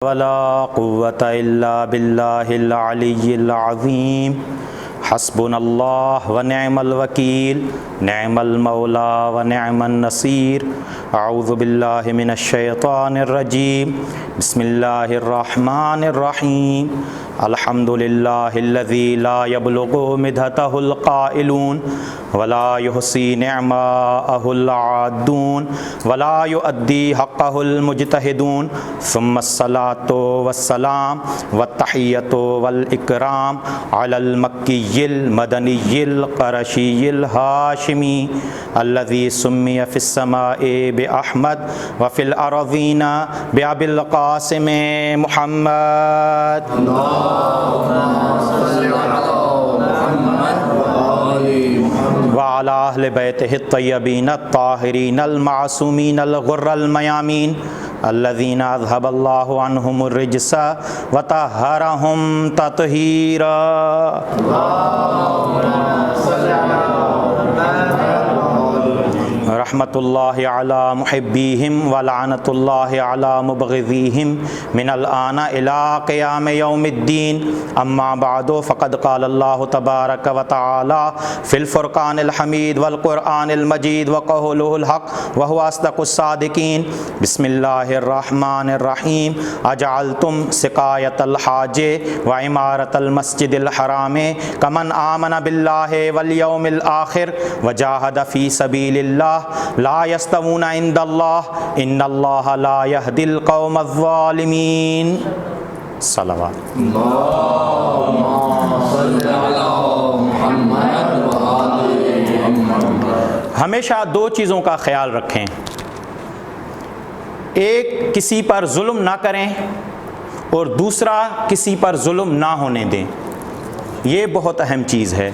ولا قوة إلا بالله العلي العظيم حسبنا الله ونعم الوكيل نعم المولى ونعم النصير أعوذ بالله من الشيطان الرجيم بسم الله الرحمن الرحيم الحمد لله الذي لا يبلغ مدحته القائلون ولا يحصي نعماءه العادون ولا يؤدي حقه المجتهدون ثم الصلاة والسلام والتحية والإكرام على المكي المدني القرشي الهاشمي الذي سمي في السماء بأحمد وفي الأرضين بأبي القاسم محمد وعلى أهل بيته الطيبين الطاهرين المعصومين الغر الميامين الذين أذهب الله عنهم الرجس وطهرهم تطهيرا رحمة الله على محبيهم ولعنة الله على مبغضيهم من الآن إلى قيام يوم الدين أما بعد فقد قال الله تبارك وتعالى في الفرقان الحميد والقرآن المجيد وقوله الحق وهو أصدق الصادقين بسم الله الرحمن الرحيم أجعلتم سقاية الحاج وعمارة المسجد الحرام كمن آمن بالله واليوم الآخر وجاهد في سبيل الله لا يستوون عند الله إن الله لا يهدي القوم الظالمين صلوات ہمیشہ دو چیزوں کا خیال رکھیں، ایک کسی پر ظلم نہ کریں اور دوسرا کسی پر ظلم نہ ہونے دیں۔ یہ بہت اہم چیز ہے۔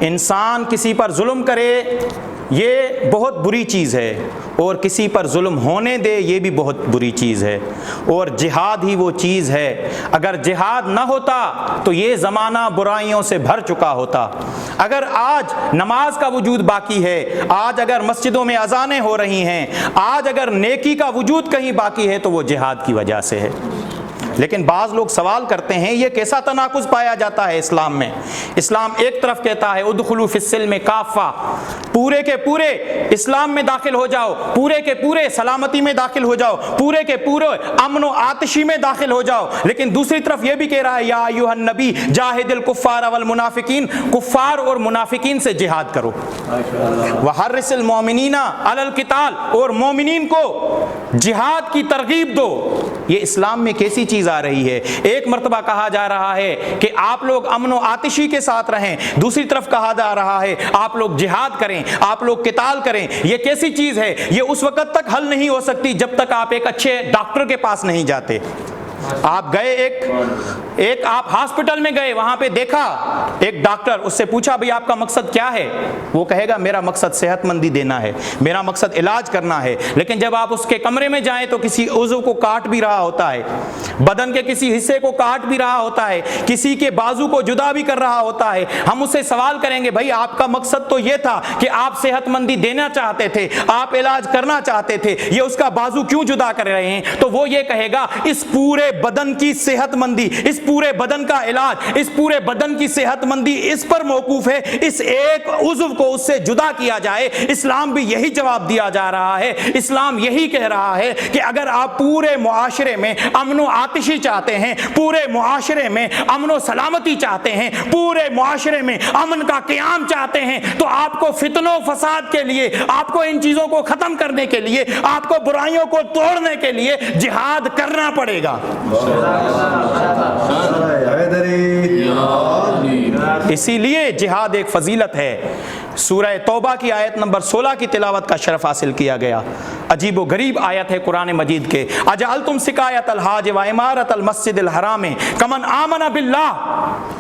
انسان کسی پر ظلم کرے یہ بہت بری چیز ہے، اور کسی پر ظلم ہونے دے یہ بھی بہت بری چیز ہے، اور جہاد ہی وہ چیز ہے۔ اگر جہاد نہ ہوتا تو یہ زمانہ برائیوں سے بھر چکا ہوتا۔ اگر آج نماز کا وجود باقی ہے، آج اگر مسجدوں میں اذانیں ہو رہی ہیں، آج اگر نیکی کا وجود کہیں باقی ہے تو وہ جہاد کی وجہ سے ہے۔ لیکن بعض لوگ سوال کرتے ہیں یہ کیسا تناقض پایا جاتا ہے اسلام میں؟ اسلام ایک طرف کہتا ہے ادخلوا فی السلم کافہ، پورے کے پورے اسلام میں داخل ہو جاؤ، پورے کے پورے سلامتی میں داخل ہو جاؤ، پورے کے پورے امن و آتشی میں داخل ہو جاؤ۔ لیکن دوسری طرف یہ بھی کہہ رہا ہے یا ایھا النبی جاہد الکفار والمنافقین، کفار اور منافقین سے جہاد کرو، وحرص المؤمنین علی القتال، اور مومنین کو جہاد کی ترغیب دو۔ یہ اسلام میں کیسی چیز آ رہی ہے؟ ایک مرتبہ کہا جا رہا ہے کہ آپ لوگ امن و آتشی کے ساتھ رہیں، دوسری طرف کہا جا رہا ہے آپ لوگ جہاد کریں، آپ لوگ قتال کریں۔ یہ کیسی چیز ہے؟ یہ اس وقت تک حل نہیں ہو سکتی جب تک آپ ایک اچھے ڈاکٹر کے پاس نہیں جاتے۔ آپ گئے ایک آپ ہاسپٹل میں گئے، وہاں پہ دیکھا ایک ڈاکٹر، اس سے پوچھا بھئی آپ کا مقصد کیا ہے؟ وہ کہے گا میرا مقصد صحت مندی دینا ہے، میرا مقصد علاج کرنا ہے۔ لیکن جب آپ اس کے کمرے میں جائیں تو کسی عضو کو کاٹ بھی رہا ہوتا ہے، بدن کے کسی حصے کو کاٹ بھی رہا ہوتا ہے، کسی کے بازو کو جدا بھی کر رہا ہوتا ہے۔ ہم اس سے سوال کریں گے بھائی آپ کا مقصد تو یہ تھا کہ آپ صحت مندی دینا چاہتے تھے، آپ علاج کرنا چاہتے تھے، یہ اس کا بازو کیوں جدا کر رہے ہیں؟ تو وہ یہ کہے گا اس پورے بدن کی صحت مندی، اس پورے بدن کا علاج، اس پورے بدن کی صحت مندی اس پر موقوف ہے، اس ایک عضو کو اس سے جدا کیا جائے۔ اسلام بھی یہی جواب دیا جا رہا ہے، اسلام یہی کہہ رہا ہے کہ اگر آپ پورے معاشرے میں امن و آتشی چاہتے ہیں، پورے معاشرے میں امن و سلامتی چاہتے ہیں، پورے معاشرے میں امن کا قیام چاہتے ہیں، تو آپ کو فتن و فساد کے لیے، آپ کو ان چیزوں کو ختم کرنے کے لیے، آپ کو برائیوں کو توڑنے کے لیے جہاد کرنا پڑے گا۔ اسی لیے جہاد ایک فضیلت ہے۔ سورہ توبہ کی آیت نمبر 16 کی تلاوت کا شرف حاصل کیا گیا۔ عجیب و غریب آیت ہے قرآن مجید کے، اجعلتم سقایۃ الحاج و عمارۃ المسجد الحرام کمن آمن باللہ،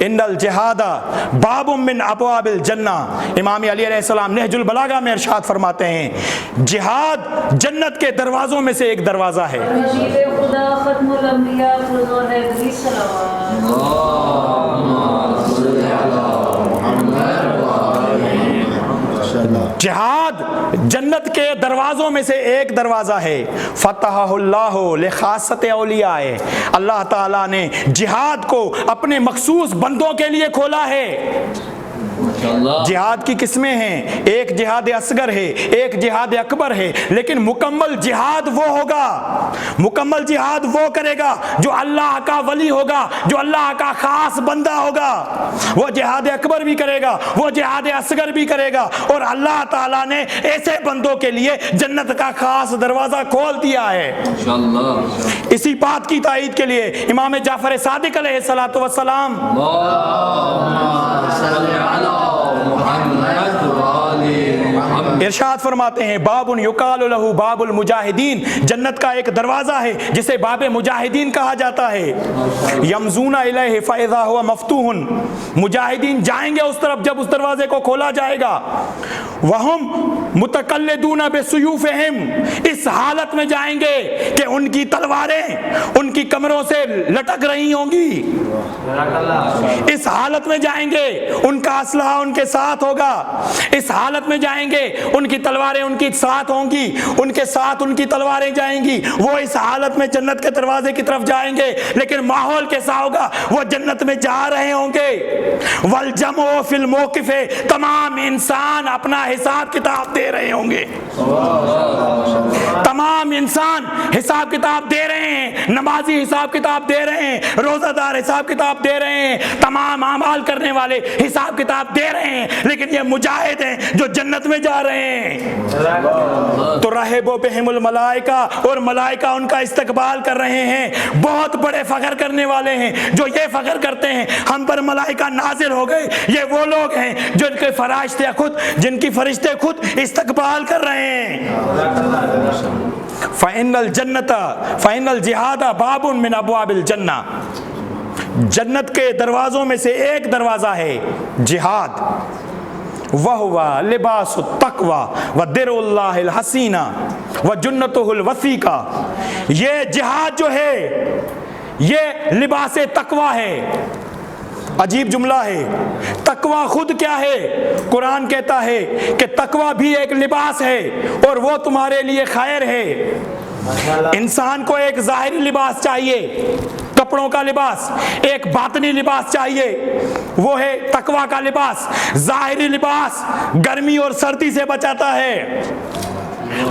ان الجہاد باب من ابواب الجنہ. امام علی علیہ السلام نہج البلاغہ میں ارشاد فرماتے ہیں جہاد جنت کے دروازوں میں سے ایک دروازہ ہے. نبی خدا ختم الانبیاء حضور نبی جہاد جنت کے دروازوں میں سے ایک دروازہ ہے. فتح اللہ لخاصت اولیاء، اللہ تعالیٰ نے جہاد کو اپنے مخصوص بندوں کے لیے کھولا ہے. جہاد کی قسمیں ہیں، ایک جہاد اصغر ہے، ایک جہاد اکبر ہے، لیکن مکمل جہاد وہ ہوگا، مکمل جہاد وہ کرے گا جو اللہ کا ولی ہوگا، جو اللہ کا خاص بندہ ہوگا. وہ جہاد اکبر بھی کرے گا، وہ جہاد اصغر بھی کرے گا، اور اللہ تعالیٰ نے ایسے بندوں کے لیے جنت کا خاص دروازہ کھول دیا ہے. اسی بات کی تائید کے لیے امام جعفر صادق علیہ السلام ارشاد فرماتے ہیں باب یقال له باب المجاہدین، جنت کا ایک دروازہ ہے جسے باب مجاہدین کہا جاتا ہے. یمزون الیہ فاذا هو مفتوح، مجاہدین جائیں گے اس طرف جب اس دروازے کو کھولا جائے گا. وہم متقلدون بسیوفہم، اس حالت میں جائیں گے کہ ان کی تلواریں ان کی کمروں سے لٹک رہی ہوں گی. اس حالت میں جائیں گے ان کا اسلحہ ان کے ساتھ ہوگا، اس حالت میں جائیں گے ان کی تلواریں ان کے ساتھ ہوں گی، ان کے ساتھ ان کی تلواریں جائیں گی. وہ اس حالت میں جنت کے دروازے کی طرف جائیں گے، لیکن ماحول کیسا ہوگا؟ وہ جنت میں جا رہے ہوں گے. والجمع فی الموقف، تمام انسان اپنا حساب کتاب دے رہے ہوں گے. تمام انسان حساب کتاب دے رہے ہیں، نمازی حساب کتاب دے رہے ہیں، روزہ دار حساب کتاب دے رہے ہیں، تمام اعمال کرنے والے حساب کتاب دے رہے ہیں، لیکن یہ مجاہد ہیں جو جنت میں جا رہے ہیں. تو رحب بہم الملائکہ، اور ملائکہ ان کا استقبال کر رہے ہیں. بہت بڑے فخر کرنے والے ہیں جو یہ فخر کرتے ہیں ہم پر ملائکہ نازل ہو گئے. یہ وہ لوگ ہیں جن کے فرشتے خود، جن کی فرشتے خود استقبال کر رہے ہیں. فإن الجہاد باب من ابواب الجنہ، جنت کے دروازوں میں سے ایک دروازہ ہے جہاد. وَهُوَ لِبَاسُ التَّقْوَى وَدِرُ اللَّهِ الْحَسِينَ وَجُنَّتُهُ الْوَثِيقَةُ، یہ جہاد جو ہے یہ لباس تقوی ہے. عجیب جملہ ہے. تقوی خود کیا ہے؟ قرآن کہتا ہے کہ تقوی بھی ایک لباس ہے اور وہ تمہارے لیے خیر ہے. انسان کو ایک ظاہری لباس چاہیے، کپڑوں کا لباس، ایک باطنی لباس چاہیے، وہ ہے تقوی کا لباس. ظاہری لباس گرمی اور سردی سے بچاتا ہے،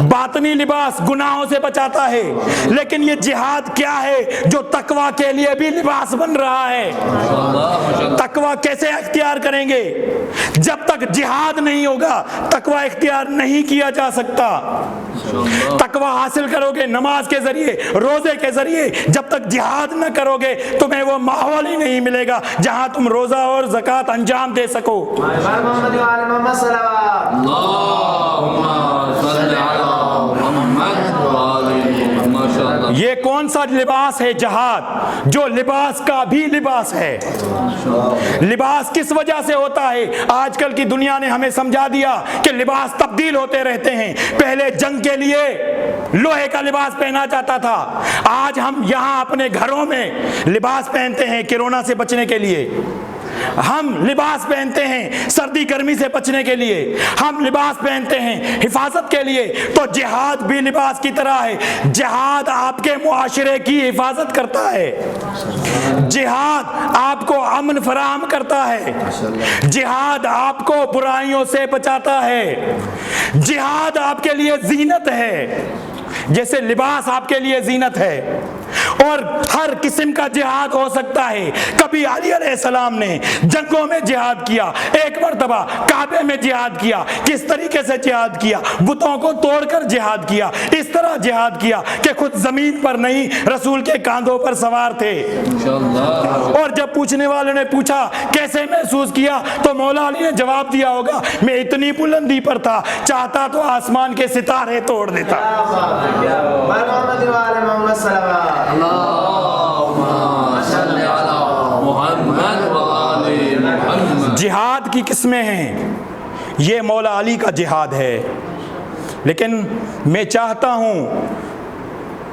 باطنی لباس گناہوں سے بچاتا ہے. لیکن یہ جہاد کیا ہے جو تقوی کے لیے بھی لباس بن رہا ہے؟ تقوی کیسے اختیار کریں گے؟ جب تک جہاد نہیں ہوگا تقوی اختیار نہیں کیا جا سکتا. تقوی حاصل کرو گے نماز کے ذریعے، روزے کے ذریعے. جب تک جہاد نہ کرو گے تمہیں وہ ماحول ہی نہیں ملے گا جہاں تم روزہ اور زکوٰۃ انجام دے سکو. یہ کون سا لباس ہے؟ جہاد، جو لباس کا بھی لباس ہے. لباس کس وجہ سے ہوتا ہے؟ آج کل کی دنیا نے ہمیں سمجھا دیا کہ لباس تبدیل ہوتے رہتے ہیں. پہلے جنگ کے لیے لوہے کا لباس پہنا جاتا تھا، آج ہم یہاں اپنے گھروں میں لباس پہنتے ہیں کورونا سے بچنے کے لیے. ہم لباس پہنتے ہیں سردی گرمی سے بچنے کے لیے، ہم لباس پہنتے ہیں حفاظت کے لیے. تو جہاد بھی لباس کی طرح ہے. جہاد آپ کے معاشرے کی حفاظت کرتا ہے، جہاد آپ کو امن فراہم کرتا ہے، جہاد آپ کو برائیوں سے بچاتا ہے، جہاد آپ کے لیے زینت ہے جیسے لباس آپ کے لیے زینت ہے. اور ہر قسم کا جہاد ہو سکتا ہے. کبھی علی علیہ السلام نے جنگوں میں جہاد کیا، ایک مرتبہ کعبے میں جہاد کیا. کس طریقے سے جہاد کیا؟ بتوں کو توڑ کر جہاد کیا. اس طرح جہاد کیا کہ خود زمین پر نہیں رسول کے کاندھوں پر سوار تھے. اور جب پوچھنے والوں نے پوچھا کیسے محسوس کیا تو مولا علی نے جواب دیا ہوگا میں اتنی بلندی پر تھا، چاہتا تو آسمان کے ستارے توڑ دیتا. جہاد کی قسمیں ہیں، یہ مولا علی کا جہاد ہے، لیکن میں چاہتا ہوں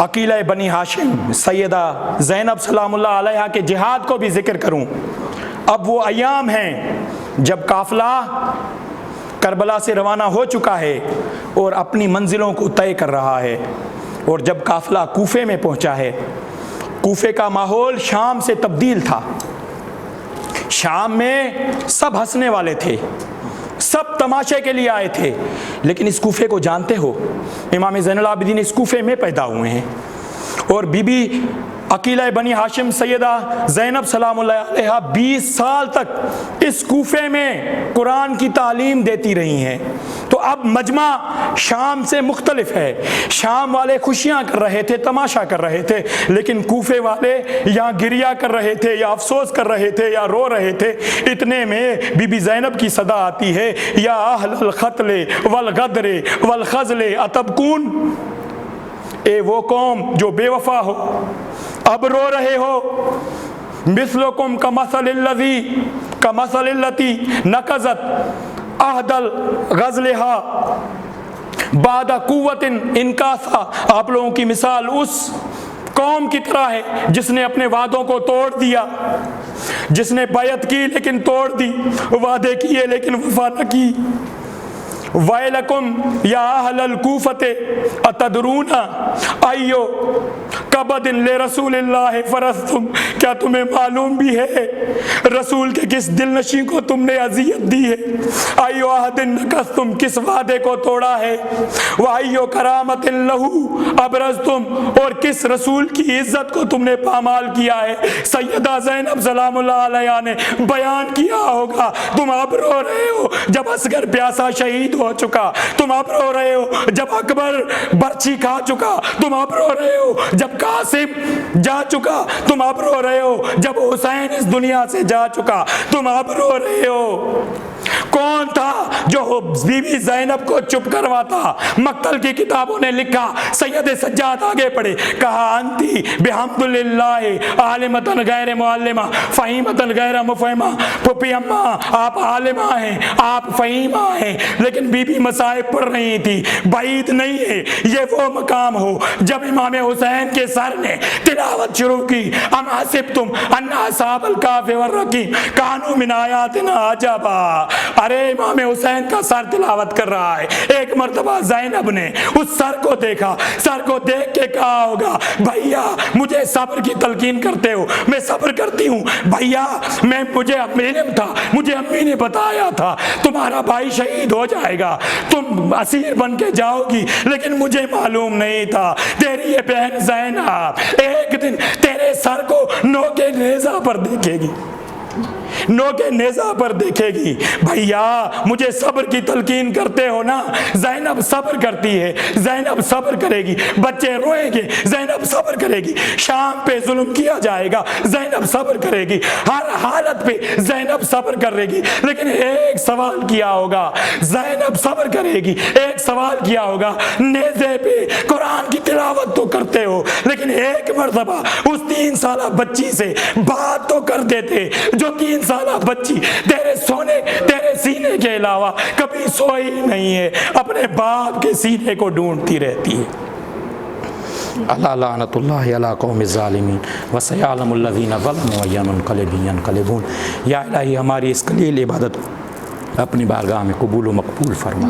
عقیلہ بنی ہاشم سیدہ زینب سلام اللہ علیہا کے جہاد کو بھی ذکر کروں۔ اب وہ ایام ہیں جب قافلہ کربلا سے روانہ ہو چکا ہے اور اپنی منزلوں کو طے کر رہا ہے، اور جب قافلہ کوفے میں پہنچا ہے، کوفے کا ماحول شام سے تبدیل تھا۔ شام میں سب ہنسنے والے تھے، سب تماشے کے لیے آئے تھے، لیکن اس کوفے کو جانتے ہو، امام زین العابدین اس کوفے میں پیدا ہوئے ہیں، اور بی بی عقیلہ بنی ہاشم سیدہ زینب سلام اللہ علیہا 20 سال تک اس کوفے میں قرآن کی تعلیم دیتی رہی ہیں۔ تو اب مجمع شام سے مختلف ہے، شام والے خوشیاں کر رہے تھے، تماشا کر رہے تھے، لیکن کوفے والے یا گریہ کر رہے تھے، یا افسوس کر رہے تھے، یا رو رہے تھے۔ اتنے میں بی بی زینب کی صدا آتی ہے، یا اہل القتل والغدر والخزل اتبکون، اے وہ قوم جو بے وفا ہو، اب رو رہے ہو۔ مثلکم کمثل التی نقضت عہد الغزلہا بعد قوت انکاسا، آپ لوگوں کی مثال اس قوم کی طرح ہے جس نے اپنے وعدوں کو توڑ دیا، جس نے بیعت کی لیکن توڑ دی، وعدے کیے لیکن وفا نہ کی۔ وَيْلَكُمْ يَا أَهْلَ الْكُوفَةِ أَتَدْرُونَ أَيُّ قَبَضٍ لِرَسُولِ اللَّهِ فَرَضْتُمْ، کیا تمہیں معلوم بھی ہے رسول کے کس دل نشیں کو تم نے اذیت دی ہے؟ أَيُّ عَهْدٍ نَقَضْتُمْ، کس وعدے کو توڑا ہے؟ وَأَيُّ كَرَامَةٍ لَهُ أَبْرَزْتُمْ، اور کس رسول کی عزت کو تم نے پامال کیا ہے؟ سیدہ زینب سلام اللہ علیہا نے بیان کیا ہوگا، تم اب رو رہے ہو جب اصغر پیاسا شہید ہو چکا، تم اب رو رہے ہو جب اکبر برچھی کھا چکا، تم اب رو رہے ہو جب قاسم جا چکا، تم اب رو رہے ہو جب حسین اس دنیا سے جا چکا، تم اب رو رہے ہو۔ کون تھا جو بی بی زینب کو چپ کرواتا؟ مقتل کی کتابوں نے لکھا، سید سجاد آگے پڑھے، کہا انتی بحمدللہ عالمتن غیر معلمہ فہیمتن غیر مفہمہ، پھپھی اماں آپ عالمہ ہیں، آپ فہیمہ ہیں، لیکن بی بی مصائب پڑھ رہی تھی۔ بعید نہیں ہے یہ وہ مقام ہو جب امام حسین کے سر نے تلاوت شروع کی، ام حسبتم ان اصحاب الکہف والرقیم کانوا من آیاتنا عجبا۔ ارے امام حسین کا سر تلاوت کر رہا ہے، ایک مرتبہ زینب نے اس سر کو دیکھا، سر کو دیکھ کے کہا ہوگا بھیا مجھے صبر کی تلقین کرتے ہو، میں صبر کرتی ہوں بھیا، مجھے علم تھا، مجھے امی نے بتایا تھا تمہارا بھائی شہید ہو جائے گا، تم اسیر بن کے جاؤ گی، لیکن مجھے معلوم نہیں تھا تیری یہ بہن زینب ایک دن تیرے سر کو نوکے نیزہ پر دیکھے گی، نوکے نیزہ پر دیکھے گی۔ بھیا مجھے صبر کی تلقین کرتے ہو نا، زینب صبر کرتی ہے، زینب صبر کرے گی، بچے روئیں گے، زینب صبر کرے گی، شام پہ ظلم کیا جائے گا، زینب صبر کرے گی، ہر حالت پہ زینب صبر کرے گی، لیکن ایک سوال کیا ہوگا، زینب صبر کرے گی، ایک سوال کیا ہوگا، نیزے پہ قرآن کی تلاوت تو کرتے ہو، لیکن ایک مرتبہ اس 3 سالہ بچی سے بات تو کر دیتے، جو 3 سالہ بچی تیرے سینے کے علاوہ کبھی سوئی نہیں ہے، اپنے باپ کے سینے کو ڈھونڈتی رہتی ہے۔ اللہ لعنت اللہ علی قوم الظالمین وسیعلم الذین ظلموا أی منقلب ینقلبون۔ یا الہی ہماری اس قلیل عبادت اپنی بارگاہ میں قبول و مقبول فرما۔